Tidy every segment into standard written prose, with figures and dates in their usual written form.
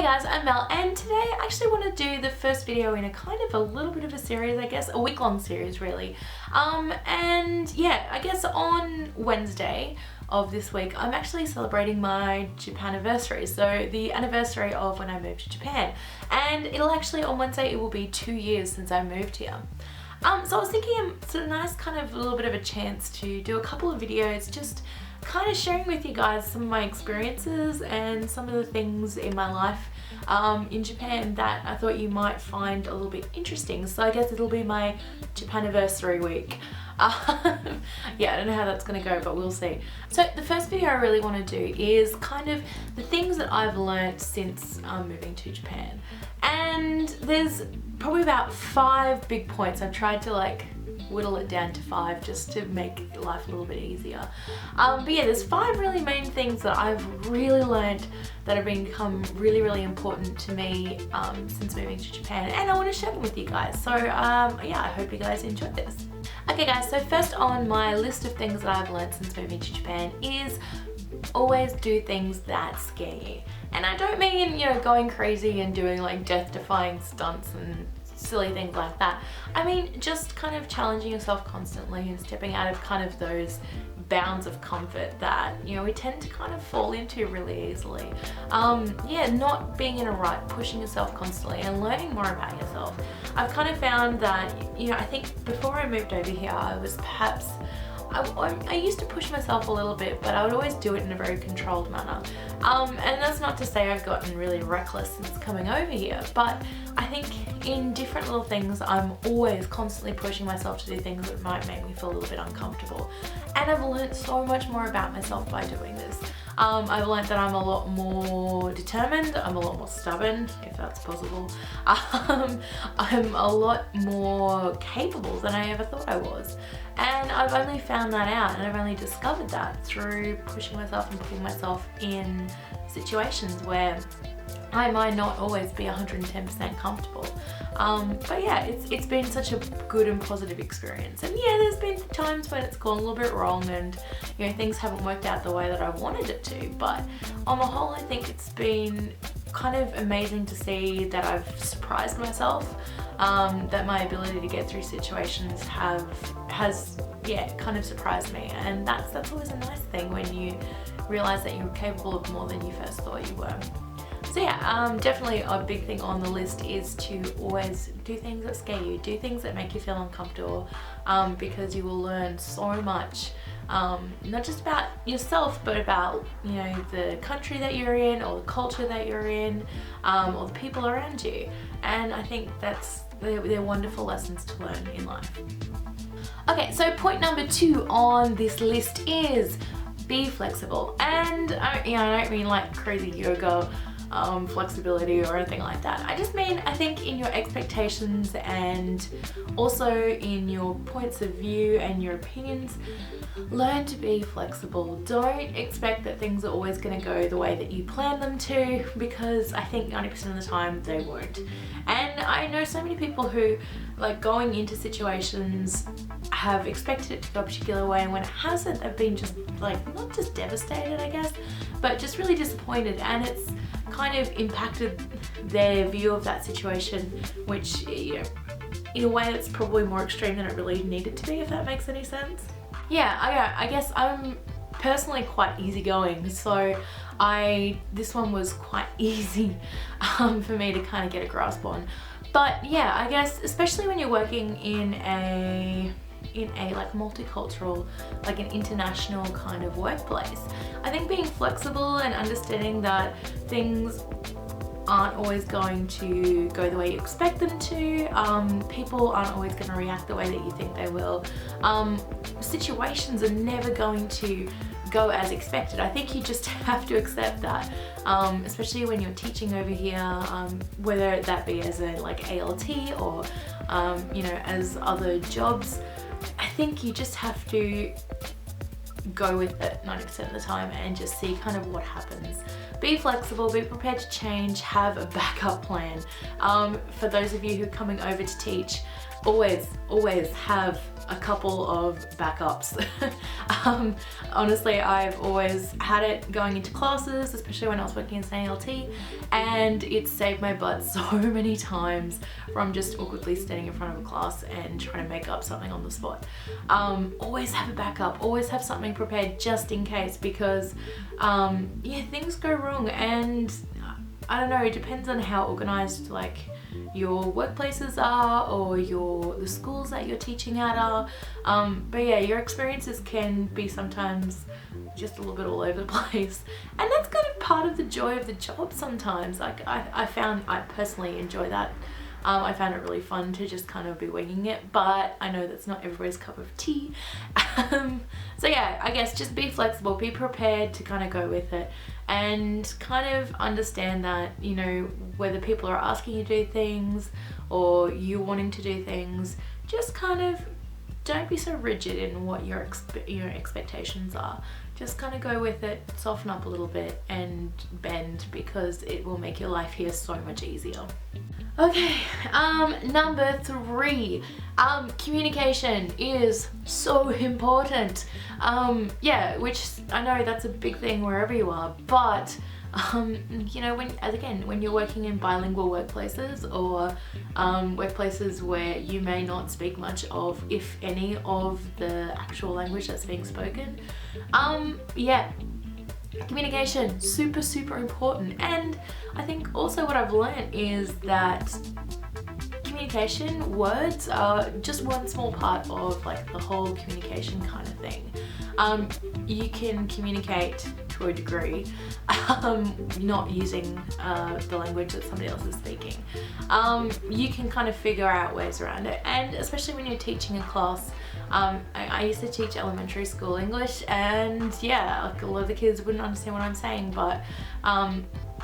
Hey guys, I'm Mel, and today I actually want to do the first video in a kind of a little bit of a series, I guess, a week-long series really. And yeah, I guess on Wednesday of this week I'm actually celebrating my Japanniversary, so the anniversary of when I moved to Japan, and it'll actually, on Wednesday, it will be 2 years since I moved here. So I was thinking it's a nice kind of a little bit of a chance to do a couple of videos just kind of sharing with you guys some of my experiences and some of the things in my life in Japan that I thought you might find a little bit interesting. So I guess it'll be my Japanniversary week. Yeah, I don't know how that's gonna go, but we'll see. So the first video I really want to do is kind of the things that I've learned since moving to Japan. And there's probably about 5 big points. I've tried to like whittle it down to 5 just to make life a little bit easier. But yeah, there's 5 really main things that I've really learned that have become really important to me since moving to Japan, and I want to share them with you guys. So yeah, I hope you guys enjoyed this. Okay guys, so first on my list of things that I've learned since moving to Japan is always do things that scare you. And I don't mean, you know, going crazy and doing like death-defying stunts and silly things like that. I mean just kind of challenging yourself constantly and stepping out of kind of those bounds of comfort that, you know, we tend to kind of fall into really easily. Yeah, not being in a rut, pushing yourself constantly and learning more about yourself. I've kind of found that, you know, I think before I moved over here I was perhaps I used to push myself a little bit, but I would always do it in a very controlled manner. And that's not to say I've gotten really reckless since coming over here, but I think in different little things I'm always constantly pushing myself to do things that might make me feel a little bit uncomfortable. And I've learned so much more about myself by doing this. I've learned that I'm a lot more determined, I'm a lot more stubborn, if that's possible. I'm a lot more capable than I ever thought I was. And I've only found that out, and I've only discovered that through pushing myself and putting myself in situations where I might not always be 110% comfortable. But yeah, it's been such a good and positive experience. And yeah, there's been times when it's gone a little bit wrong and, you know, things haven't worked out the way that I wanted it to. But on the whole, I think it's been kind of amazing to see that I've surprised myself, that my ability to get through situations has kind of surprised me. And that's always a nice thing when you realize that you're capable of more than you first thought you were. So yeah, definitely a big thing on the list is to always do things that scare you, do things that make you feel uncomfortable, because you will learn so much, not just about yourself, but about, you know, the country that you're in, or the culture that you're in, or the people around you. And I think they're wonderful lessons to learn in life. Okay, so point number 2 on this list is be flexible. And I don't mean like crazy yoga flexibility or anything like that. I just mean, I think in your expectations and also in your points of view and your opinions, learn to be flexible. Don't expect that things are always going to go the way that you plan them to, because I think 90% of the time they won't. And I know so many people who, like, going into situations have expected it to go a particular way, and when it hasn't, they've been just like, not just devastated, I guess, but just really disappointed, and it's kind of impacted their view of that situation, which, you know, in a way that's probably more extreme than it really needed to be, if that makes any sense. Yeah, I guess I'm personally quite easygoing, so this one was quite easy for me to kind of get a grasp on. But yeah, I guess especially when you're working in a like multicultural, like an international kind of workplace, I think being flexible and understanding that things aren't always going to go the way you expect them to, people aren't always going to react the way that you think they will, situations are never going to go as expected. I think you just have to accept that, especially when you're teaching over here, whether that be as a like ALT or you know, as other jobs. I think you just have to go with it 90% of the time and just see kind of what happens. Be flexible, be prepared to change, have a backup plan. For those of you who are coming over to teach, always have a couple of backups. Honestly, I've always had it going into classes, especially when I was working in ALT, and it saved my butt so many times from just awkwardly standing in front of a class and trying to make up something on the spot. Always have a backup, always have something prepared just in case, because yeah, things go wrong, and I don't know, it depends on how organized like your workplaces are or the schools that you're teaching at are. But yeah, your experiences can be sometimes just a little bit all over the place, and that's kind of part of the joy of the job sometimes. Like I personally enjoy that. I found it really fun to just kind of be winging it, but I know that's not everybody's cup of tea. So yeah, I guess just be flexible, be prepared to kind of go with it, and kind of understand that, you know, whether people are asking you to do things or you wanting to do things, just kind of don't be so rigid in what your expectations are. Just kind of go with it, soften up a little bit and bend, because it will make your life here so much easier. Okay, number 3, communication is so important. Yeah, which I know that's a big thing wherever you are, but you know, when you're working in bilingual workplaces or workplaces where you may not speak much of, if any, of the actual language that's being spoken, yeah, communication, super important. And I think also what I've learned is that communication, words are just one small part of like the whole communication kind of thing. You can communicate to a degree, not using the language that somebody else is speaking. You can kind of figure out ways around it, and especially when you're teaching a class. I used to teach elementary school English, and yeah, like a lot of the kids wouldn't understand what I'm saying, but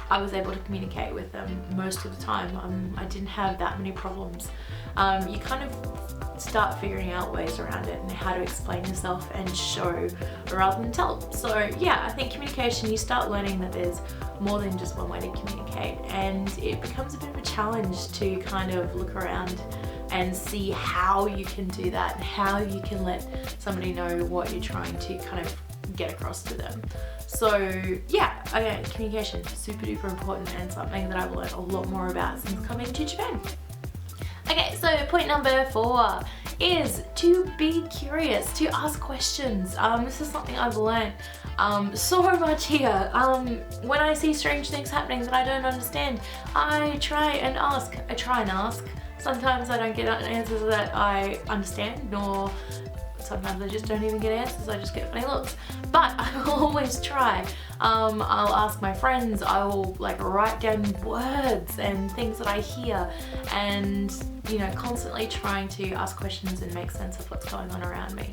I was able to communicate with them most of the time. I didn't have that many problems. You kind of start figuring out ways around it and how to explain yourself and show rather than tell. So yeah, I think communication, you start learning that there's more than just one way to communicate, and it becomes a bit of a challenge to kind of look around and see how you can do that, and how you can let somebody know what you're trying to kind of get across to them. So yeah, again, communication, super duper important, and something that I've learned a lot more about since coming to Japan. Okay, so point number 4 is to be curious, to ask questions. This is something I've learned so much here. When I see strange things happening that I don't understand, I try and ask. Sometimes I don't get answers that I understand, nor sometimes I just don't even get answers, I just get funny looks. But I will always try. I'll ask my friends, I will like write down words and things that I hear, and you know, constantly trying to ask questions and make sense of what's going on around me.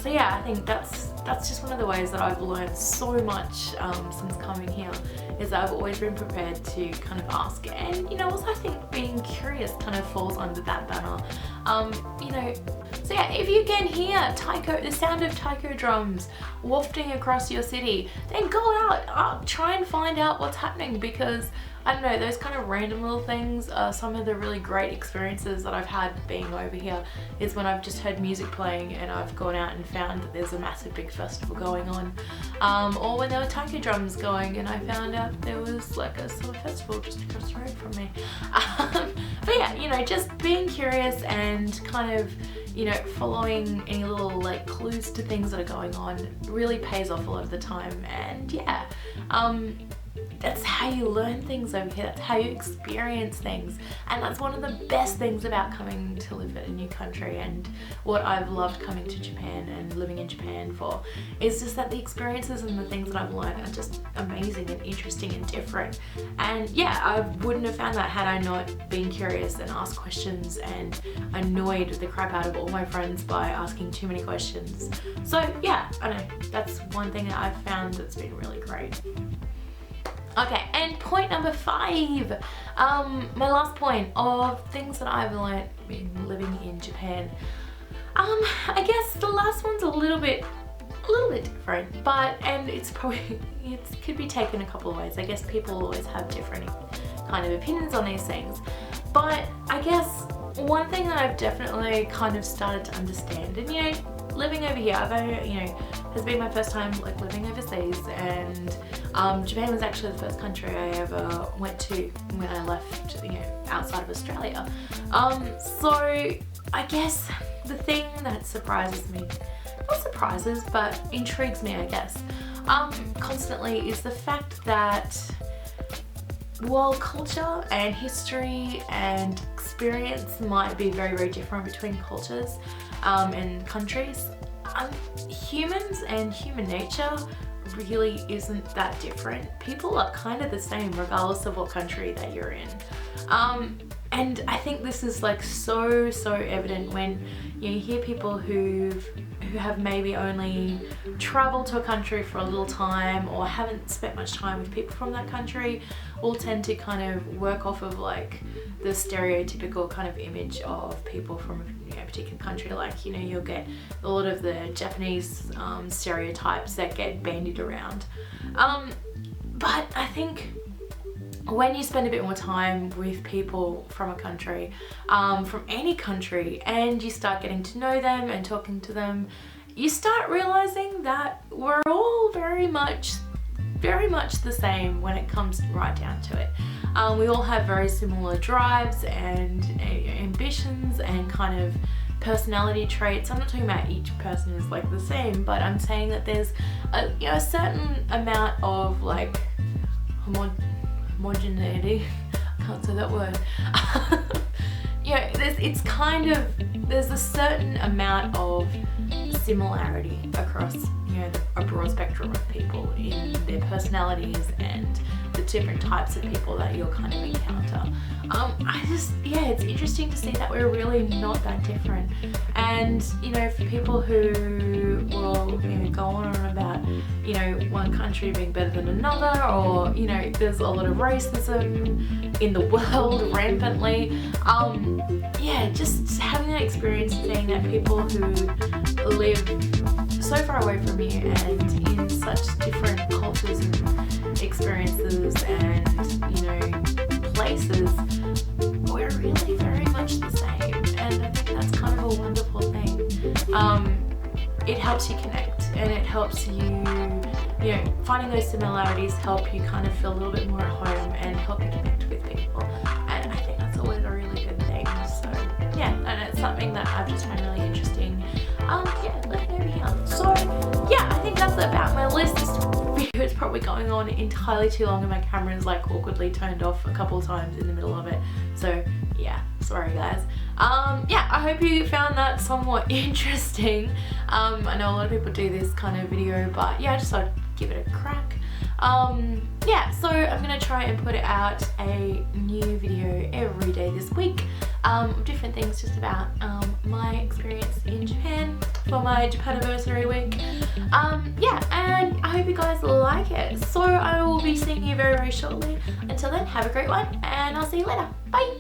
So yeah, I think that's just one of the ways that I've learned so much since coming here, is that I've always been prepared to kind of ask. And you know, also I think being curious kind of falls under that banner. You know, so yeah, if you can hear taiko, the sound of taiko drums wafting across your city, then go out, try and find out what's happening, because I don't know, those kind of random little things are some of the really great experiences that I've had being over here, is when I've just heard music playing and I've gone out and found that there's a massive big festival going on, or when there were taiko drums going and I found out there was like a sort of festival just across the road from me. But yeah, you know, just being curious and kind of, you know, following any little like clues to things that are going on really pays off a lot of the time. And yeah, that's how you learn things over here, that's how you experience things, and that's one of the best things about coming to live in a new country, and what I've loved coming to Japan and living in Japan for, is just that the experiences and the things that I've learned are just amazing and interesting and different. And yeah, I wouldn't have found that had I not been curious and asked questions and annoyed the crap out of all my friends by asking too many questions. So yeah, I know, that's one thing that I've found that's been really great. Okay, and point number 5, my last point of things that I've learned in living in Japan. I guess the last one's a little bit different, and it could be taken a couple of ways. I guess people always have different kind of opinions on these things, but I guess one thing that I've definitely kind of started to understand, and you know, living over here, has been my first time like living overseas, and Japan was actually the first country I ever went to when I left, you know, outside of Australia. So I guess the thing that surprises me, not surprises, but intrigues me, I guess, constantly is the fact that while culture and history and experience might be very, very different between cultures and countries, humans and human nature really isn't that different. People are kind of the same regardless of what country that you're in. And I think this is like so evident when you hear people who have maybe only traveled to a country for a little time or haven't spent much time with people from that country, will tend to kind of work off of like the stereotypical kind of image of people from a particular country. Like, you know, you'll get a lot of the Japanese stereotypes that get bandied around. But I think when you spend a bit more time with people from a country, from any country, and you start getting to know them and talking to them, you start realizing that we're all very much the same when it comes right down to it. We all have very similar drives and ambitions and kind of personality traits. I'm not talking about each person is like the same, but I'm saying that there's a certain amount of like homogeneity. I can't say that word. There's a certain amount of similarity across, you know, a broad spectrum of people in their personalities and the different types of people that you'll kind of encounter. It's interesting to see that we're really not that different. And, you know, for people who will, you know, go on about, you know, one country being better than another, or, you know, there's a lot of racism in the world rampantly. Just having that experience, seeing that people who live so far away from you and in such different cultures and experiences and, you know, places, we're really very much the same, and I think that's kind of a wonderful thing. It helps you connect, and it helps you, you know, finding those similarities help you kind of feel a little bit more at home and help you connect with people, and I think that's always a really good thing. So yeah, and it's something that I've just found really interesting. Living over here. So yeah, I think that's about my list. This video is probably going on entirely too long and my camera is like awkwardly turned off a couple of times in the middle of it. So yeah, sorry guys. I hope you found that somewhat interesting. I know a lot of people do this kind of video, but yeah, I just thought I'd give it a crack. So I'm gonna try and put out a new video every day this week. Different things just about my experience in Japan for my Japanniversary week. And I hope you guys like it. So I will be seeing you very, very shortly. Until then, have a great one, and I'll see you later. Bye!